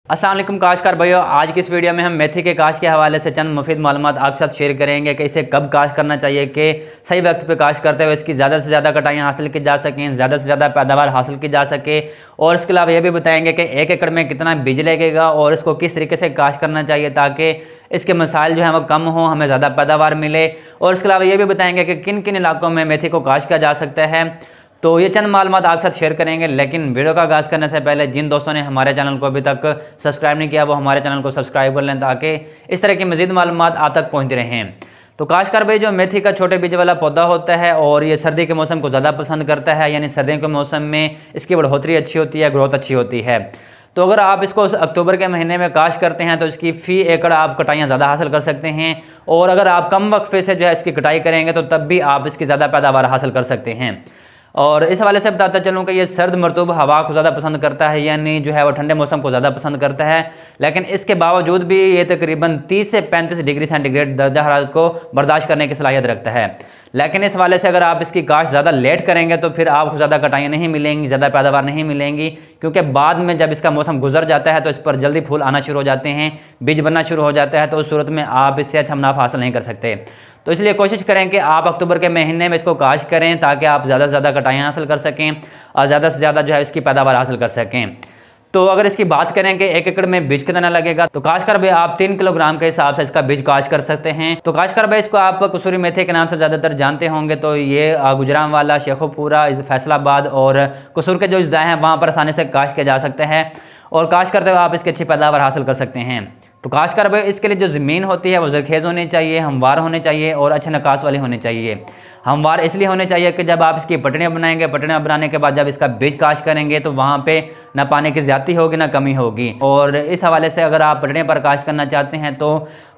अस्सलाम वालेकुम काश्तकार भाइयों, आज की इस वीडियो में हम मेथी के काश्त के हवाले से चंद मुफीद मालूमात आपके साथ शेयर करेंगे कि इसे कब काश्त करना चाहिए कि सही वक्त पे काश्त करते हुए इसकी ज़्यादा से ज़्यादा कटाइयाँ हासिल की जा सकें, ज़्यादा से ज़्यादा पैदावार हासिल की जा सके। और इसके अलावा ये भी बताएंगे कि 1 एकड़ में कितना बीज लगेगा और इसको किस तरीके से काश्त करना चाहिए ताकि इसके मसाइल जो है वो कम हो, हमें ज़्यादा पैदावार मिले। और इसके अलावा ये भी बताएंगे कि किन किन इलाकों में मेथी को काश्त किया जा सकता है। तो ये चंद मालूमात आपके साथ शेयर करेंगे, लेकिन वीडियो का आगाज़ करने से पहले जिन दोस्तों ने हमारे चैनल को अभी तक सब्सक्राइब नहीं किया वो हमारे चैनल को सब्सक्राइब कर लें ताकि इस तरह की मज़ीद मालूमात आप तक पहुँचती रहें। तो काश्तकार भाई, जो मेथी का छोटे बीज वाला पौधा होता है और ये सर्दी के मौसम को ज़्यादा पसंद करता है, यानी सर्दियों के मौसम में इसकी बढ़ोतरी अच्छी होती है, ग्रोथ अच्छी होती है। तो अगर आप इसको अक्टूबर के महीने में काश्त करते हैं तो इसकी फ़ी एकड़ आप कटाइयाँ ज़्यादा हासिल कर सकते हैं। और अगर आप कम वक्फे से जो है इसकी कटाई करेंगे तो तब भी आप इसकी ज़्यादा पैदावार हासिल कर सकते हैं। और इस हवाले से बताता चलूँ कि ये सर्द मरतूब हवा को ज़्यादा पसंद करता है, यानी जो है वो ठंडे मौसम को ज़्यादा पसंद करता है। लेकिन इसके बावजूद भी ये तकरीबन 30 से 35 डिग्री सेंटीग्रेड दर्जा हरारत को बर्दाश्त करने की सलाहियत रखता है। लेकिन इस हवाले से अगर आप इसकी काश्त ज़्यादा लेट करेंगे तो फिर आपको ज़्यादा कटाइयाँ नहीं मिलेंगी, ज़्यादा पैदावार नहीं मिलेंगी, क्योंकि बाद में जब इसका मौसम गुजर जाता है तो इस पर जल्दी फूल आना शुरू हो जाते हैं, बीज बनना शुरू हो जाता है। तो उस सूरत में आप इससे अच्छा मुनाफा हासिल नहीं कर सकते। तो इसलिए कोशिश करें कि आप अक्टूबर के महीने में इसको काश्त करें ताकि आप ज़्यादा से ज़्यादा कटाइयाँ हासिल कर सकें और ज़्यादा से ज़्यादा जो है इसकी पैदावार हासिल कर सकें। तो अगर इसकी बात करें कि 1 एकड़ में बीज कितना लगेगा, तो काश्तकार भाई आप 3 किलोग्राम के हिसाब से इसका बीज काश्त कर सकते हैं। तो काश्तकार भाई, इसको आप कसूरी मेथी के नाम से ज़्यादातर जानते होंगे। तो ये गुजरांवाला, शेखोपुरा, फैसलाबाद और कसूर के जो अज़्ज़ा हैं वहाँ पर आसानी से काश्त किया जा सकता है और काश्त करते हुए आप इसकी अच्छी पैदावार हासिल कर सकते हैं। तो काश्तकार भाई, इसके लिए जो ज़मीन होती है वो ज़रखेज़ होनी चाहिए, हमवार होनी चाहिए और अच्छे नकास वाली होनी चाहिए। हमवार इसलिए होने चाहिए कि जब आप इसकी पटड़ियाँ बनाएंगे, पटड़ियाँ बनाने के बाद जब इसका बीज काश्त करेंगे तो वहाँ पे ना पानी की ज़्यादती होगी ना कमी होगी। और इस हवाले से अगर आप पटड़ियों पर काश्त करना चाहते हैं तो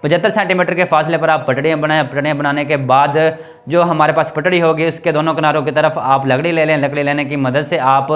75 सेंटीमीटर के फासले पर आप पटड़ियाँ बनाएं। पटड़ियाँ बनाने के बाद जो हमारे पास पटड़ी होगी उसके दोनों किनारों की तरफ आप लकड़ी ले लें। लकड़ी लेने की मदद से आप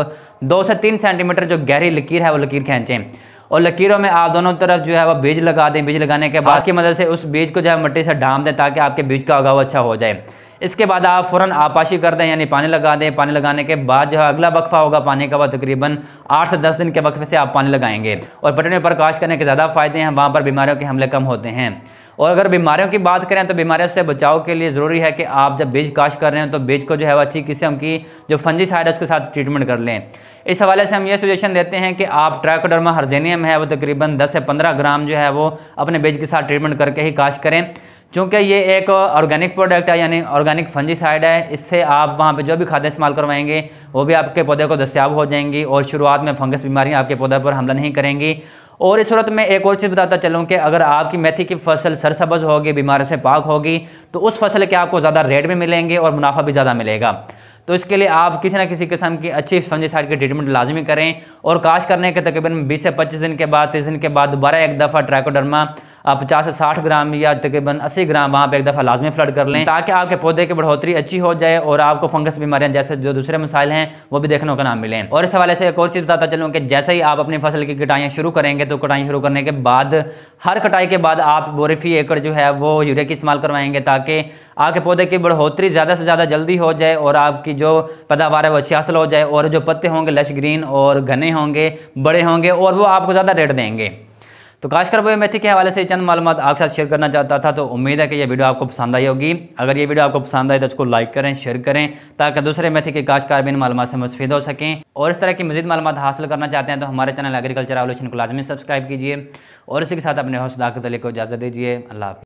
2 से 3 सेंटीमीटर जो गहरी लकीर है वो लकीर खींचें और लकीरों में आप दोनों तरफ जो है वह बीज लगा दें। बीज लगाने के बाद की मदद से उस बीज को जो है मिट्टी से ढांप दें ताकि आपके बीज का उगाव अच्छा हो जाए। इसके बाद आप फ़ौरन आपाशी कर दें, यानी पानी लगा दें। पानी लगाने के बाद जो है अगला वक्फा होगा पानी का, वह तकरीबन 8 से 10 दिन के वक्फे से आप पानी लगाएंगे। और पटड़ियों पर काश्त करने के ज़्यादा फ़ायदे हैं, वहाँ पर बीमारियों के हमले कम होते हैं। और अगर बीमारियों की बात करें तो बीमारियों से बचाव के लिए ज़रूरी है कि आप जब बीज काश्त कर रहे हैं तो बीज को जो है वो अच्छी किस्म की जो फंजीसाइड है उसके साथ ट्रीटमेंट कर लें। इस हवाले से हम ये सजेशन देते हैं कि आप ट्राइकोडर्मा हर्जेनियम है वो तकरीबन 10 से 15 ग्राम जो है वो अपने बीज के साथ ट्रीटमेंट करके ही काश्त करें, क्योंकि ये एक ऑर्गेनिक प्रोडक्ट है, यानी ऑर्गेनिक फंजीसाइड है। इससे आप वहाँ पे जो भी खाद इस्तेमाल करवाएंगे वो भी आपके पौधे को दस्तयाब हो जाएंगी और शुरुआत में फंगस बीमारियाँ आपके पौधे पर हमला नहीं करेंगी। और इस सूरत में एक और चीज़ बताता चलूँ कि अगर आपकी मेथी की फसल सरसब्ज़ होगी, बीमारी से पाक होगी, तो उस फसल के आपको ज़्यादा रेट भी मिलेंगे और मुनाफा भी ज़्यादा मिलेगा। तो इसके लिए आप किसी न किसी किस्म की अच्छी फंजीसाइड की ट्रीटमेंट लाजमी करें। और काश्त करने के तकरीबन 20 से 25 दिन के बाद, 30 दिन के बाद दोबारा एक दफ़ा ट्राइकोडर्मा 50 से 60 ग्राम या तकरीबन 80 ग्राम वहाँ पे एक दफ़ा लाजमी फ्लड कर लें ताकि आपके पौधे की बढ़ोतरी अच्छी हो जाए और आपको फंगस बीमारियाँ जैसे जो दूसरे मसाइल हैं वो भी देखने को ना मिलें। और इस हवाले से एक और चीज़ बताता चलूँ कि जैसे ही आप अपनी फसल की कटाइयाँ शुरू करेंगे तो कटाई शुरू करने के बाद हर कटाई के बाद आप बोरे फी एकड़ जो है वो यूरिया की इस्तेमाल करवाएंगे ताकि आपके पौधे की बढ़ोतरी ज़्यादा से ज़्यादा जल्दी हो जाए और आपकी जो पैदावार है वो अच्छी हासिल हो जाए और जो पत्ते होंगे लश ग्रीन और घने होंगे, बड़े होंगे और वो आपको ज़्यादा रेट देंगे। तो काश्तकार भाई, मेथी के हवाले से चंद मालूमात आपके साथ शेयर करना चाहता था। तो उम्मीद है कि ये वीडियो आपको पसंद आई होगी। अगर ये वीडियो आपको पसंद आए तो इसको लाइक करें, शेयर करें ताकि दूसरे मेथी के काश्तकार भी इन मालूमात से मुस्तफ़ीद हो सकें। और इस तरह की मज़ीद मालूमात हासिल करना चाहते हैं तो हमारे चैनल एग्रीकल्चर रेवोल्यूशन को लाजमी सब्सक्राइब कीजिए और इसी के साथ अपने हौसला अफजाई को इजाज़त दीजिए। अल्लाह हाफ़िज़।